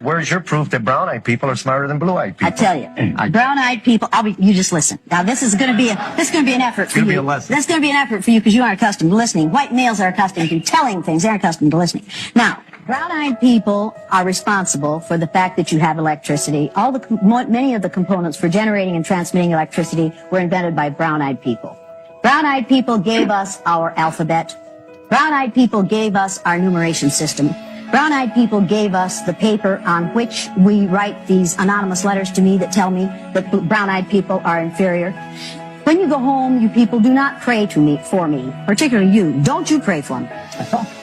Where's your proof that brown-eyed people are smarter than blue-eyed people? I tell you, brown-eyed people. You just listen. Now this is going to be an effort for you. It's going to be a lesson. That's going to be an effort for you because you aren't accustomed to listening. White males are accustomed to telling things. They're accustomed to listening. Now, brown-eyed people are responsible for the fact that you have electricity. Many of the components for generating and transmitting electricity were invented by brown-eyed people. Brown-eyed people gave us our alphabet. Brown-eyed people gave us our numeration system. Brown-eyed people gave us the paper on which we write these anonymous letters to me that tell me that brown-eyed people are inferior. When you go home, you people do not pray for me, particularly you. Don't you pray for me.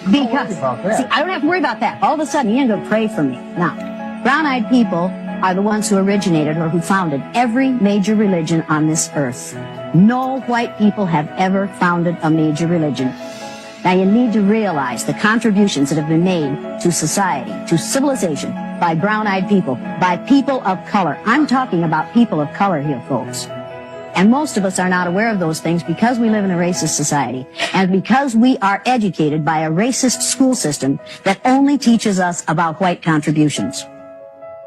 Because, see, I don't have to worry about that. All of a sudden, you ain't going to pray for me. Now, brown-eyed people are the ones who originated or who founded every major religion on this earth. No white people have ever founded a major religion. Now, you need to realize the contributions that have been made to society, to civilization, by brown-eyed people, by people of color. I'm talking about people of color here, folks. And most of us are not aware of those things because we live in a racist society and because we are educated by a racist school system that only teaches us about white contributions.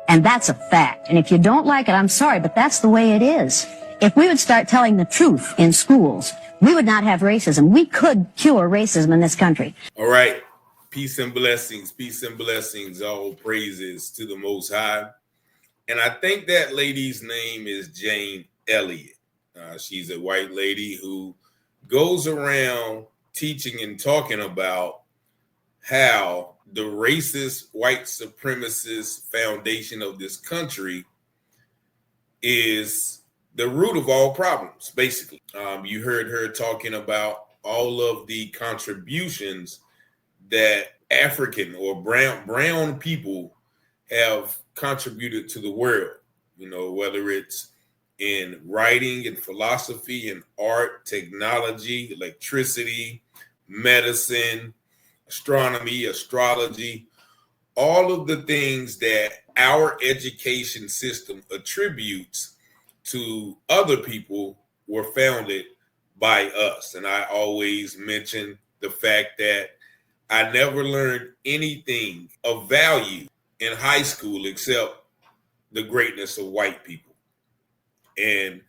And that's a fact. And if you don't like it, I'm sorry, but that's the way it is. If we would start telling the truth in schools, we would not have racism. We could cure racism in this country. All right. Peace and blessings. Peace and blessings. All praises to the Most High. And I think that lady's name is Jane Elliott. She's a white lady who goes around teaching and talking about how the racist white supremacist foundation of this country is the root of all problems, basically. You heard her talking about all of the contributions that African or brown people have contributed to the world, whether it's in writing and philosophy and art, technology, electricity, medicine, astronomy, astrology, all of the things that our education system attributes to other people were founded by us. And I always mention the fact that I never learned anything of value in high school except the greatness of white people. And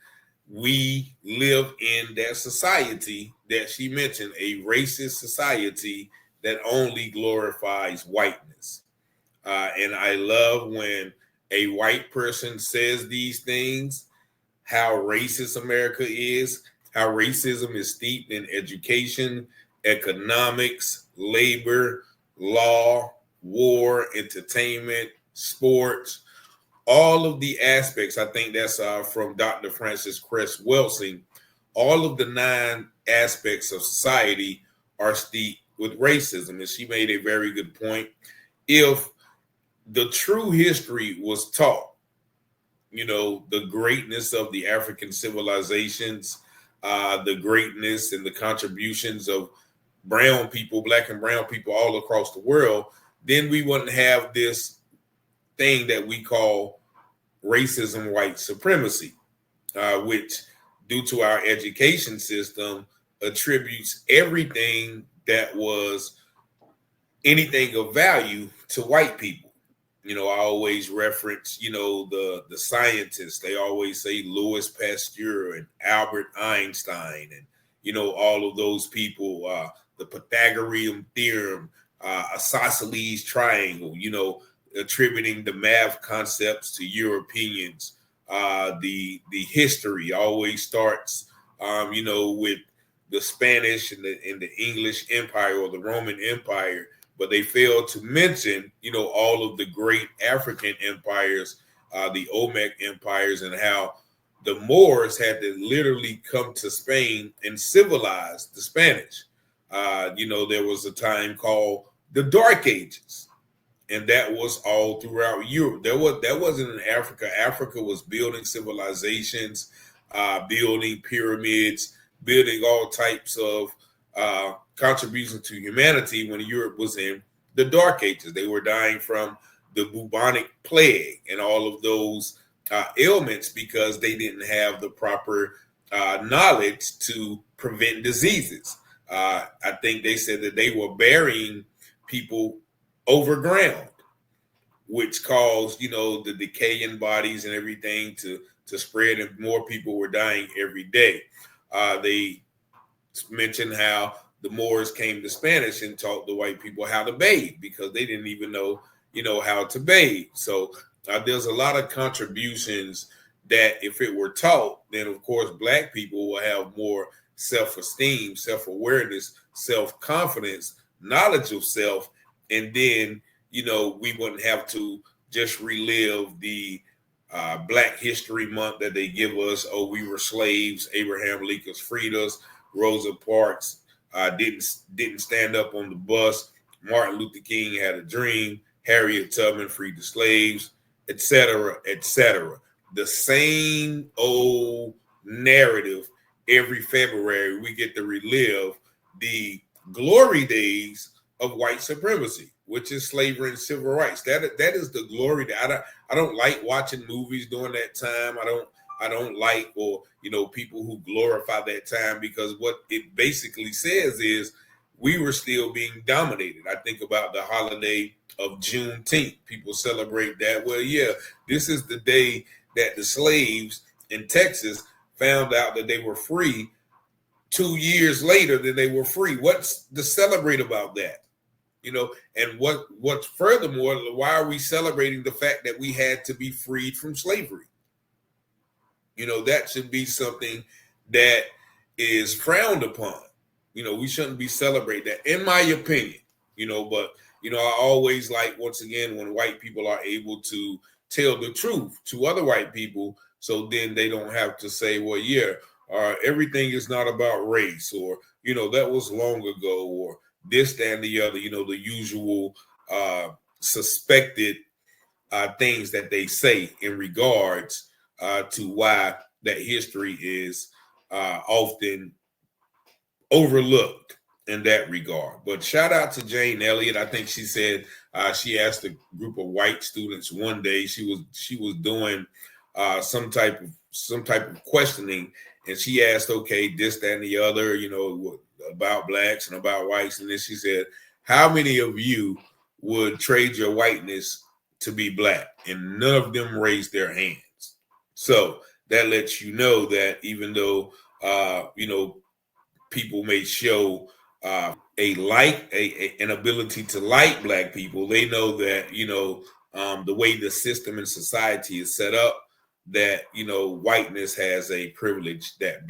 we live in that society that she mentioned, a racist society that only glorifies whiteness. And I love when a white person says these things, how racist America is, how racism is steeped in education, economics, labor, law, war, entertainment, sports, all of the aspects. I think that's from Dr. Francis Cress Welsing. All of the 9 aspects of society are steeped with racism. And she made a very good point. If the true history was taught, the greatness of the African civilizations, the greatness and the contributions of brown people, black and brown people all across the world, then we wouldn't have this thing that we call racism, white supremacy, which due to our education system attributes everything that was anything of value to white people. I always reference, the scientists. They always say Louis Pasteur and Albert Einstein and, all of those people, the Pythagorean theorem, isosceles triangle, attributing the math concepts to Europeans. The history always starts, with the Spanish and the English Empire or the Roman Empire. But they failed to mention, all of the great African empires, the Olmec empires, and how the Moors had to literally come to Spain and civilize the Spanish. There was a time called the Dark Ages, and that was all throughout Europe. That wasn't in Africa. Africa was building civilizations, building pyramids, building all types of contribution to humanity when Europe was in the Dark Ages. They were dying from the bubonic plague and all of those ailments because they didn't have the proper knowledge to prevent diseases. I think they said that they were burying people overground. which caused, the decaying bodies and everything to spread, and more people were dying every day. They mentioned how the Moors came to Spanish and taught the white people how to bathe because they didn't even know, how to bathe. So there's a lot of contributions that if it were taught, then of course Black people will have more self-esteem, self-awareness, self-confidence, knowledge of self, and then, we wouldn't have to just relive the Black History Month that they give us. Oh, we were slaves. Abraham Lincoln freed us. Rosa Parks didn't stand up on the bus. Martin Luther King had a dream. Harriet Tubman freed the slaves, etc., etc. The same old narrative every February. We get to relive the glory days of white supremacy, which is slavery and civil rights. That is the glory day. I don't like watching movies during that time. I don't like, or people who glorify that time, because what it basically says is we were still being dominated. I think about the holiday of Juneteenth. People celebrate that. Well, yeah, this is the day that the slaves in Texas found out that they were free. 2 years later that they were free. What's to celebrate about that? And what's furthermore, why are we celebrating the fact that we had to be freed from slavery? That should be something that is frowned upon. We shouldn't be celebrating that, in my opinion. But I always like, once again, when white people are able to tell the truth to other white people, so then they don't have to say, well, yeah, everything is not about race, or that was long ago, or this, that, and the other. The usual suspected things that they say in regards to why that history is often overlooked in that regard. But shout out to Jane Elliott. I think she said she asked a group of white students one day. She was doing some type of questioning, and she asked, okay, this, that, and the other, about Blacks and about whites. And then she said, how many of you would trade your whiteness to be Black? And none of them raised their hands. So that lets you know that even though, people may show an ability to like Black people, they know that, the way the system and society is set up, that, whiteness has a privilege that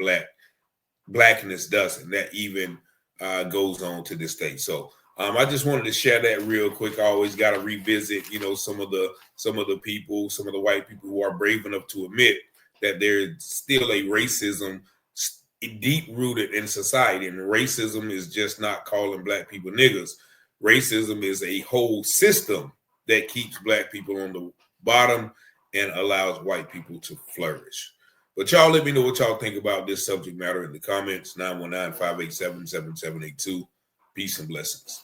Blackness doesn't. That even goes on to this day. So I just wanted to share that real quick. I always got to revisit, some of the people, some of the white people who are brave enough to admit that there's still a racism deep rooted in society. And racism is just not calling Black people niggers. Racism is a whole system that keeps Black people on the bottom and allows white people to flourish. But y'all let me know what y'all think about this subject matter in the comments. 919-587-7782. Peace and blessings.